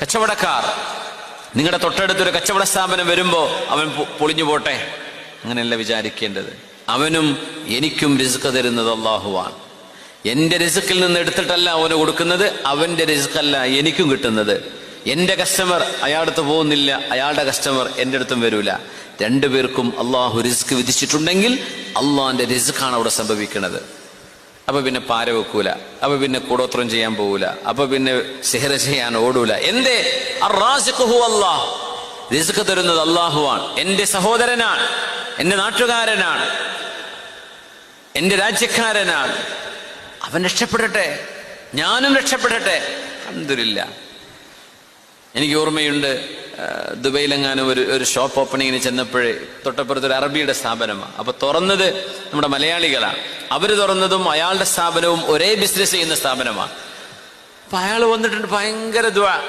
കച്ചവടക്കാർ, നിങ്ങളുടെ തൊട്ടടുത്തൊരു കച്ചവട സ്ഥാപനം വരുമ്പോൾ അവൻ പൊളിഞ്ഞു പോട്ടെ, അങ്ങനെയല്ല വിചാരിക്കേണ്ടത്. അവനും എനിക്കും റിസ്ക് തരുന്നത് അള്ളാഹുവാണ്. എൻ്റെ റിസ്ക്കിൽ നിന്ന് എടുത്തിട്ടല്ല അവന് കൊടുക്കുന്നത്, അവൻ്റെ റിസ്ക്കല്ല എനിക്കും കിട്ടുന്നത്. എൻ്റെ കസ്റ്റമർ അയാളടുത്ത് പോകുന്നില്ല, അയാളുടെ കസ്റ്റമർ എൻ്റെ അടുത്തും വരൂല. രണ്ടുപേർക്കും അള്ളാഹു റിസ്ക് വിധിച്ചിട്ടുണ്ടെങ്കിൽ അള്ളാഹിന്റെ റിസ്ക്കാണ് അവിടെ സംഭവിക്കുന്നത്. അപ്പൊ പിന്നെ പാര വെക്കൂല, അപ്പൊ പിന്നെ കൂടോത്രം ചെയ്യാൻ പോകൂല, അപ്പൊ പിന്നെ സിഹ്ർ ചെയ്യാൻ ഓടൂല. എന്തേ? അർ-റാസിഖ് ഹുവ അല്ലാഹ്. റിസ്ക് തരുന്നത് അള്ളാഹുവാണ്. എൻ്റെ സഹോദരനാണ്, എൻ്റെ നാട്ടുകാരനാണ്, എൻ്റെ രാജ്യക്കാരനാണ്. അവൻ രക്ഷപ്പെടട്ടെ, ഞാനും രക്ഷപ്പെടട്ടെ. അൽഹംദുലില്ലാഹ്. എനിക്ക് ഓർമ്മയുണ്ട്, ദുബൈയിലെങ്ങാനും ഒരു ഷോപ്പ് ഓപ്പണിങ്ങിന് ചെന്നപ്പോഴേ തൊട്ടപ്പുറത്തൊരു അറബിയുടെ സ്ഥാപനമാണ്. അപ്പൊ തുറന്നത് നമ്മുടെ മലയാളികളാണ്. അവര് തുറന്നതും അയാളുടെ സ്ഥാപനവും ഒരേ ബിസിനസ് ചെയ്യുന്ന സ്ഥാപനമാണ്. അപ്പൊ അയാൾ വന്നിട്ടുണ്ട്, ഭയങ്കര ദുആ.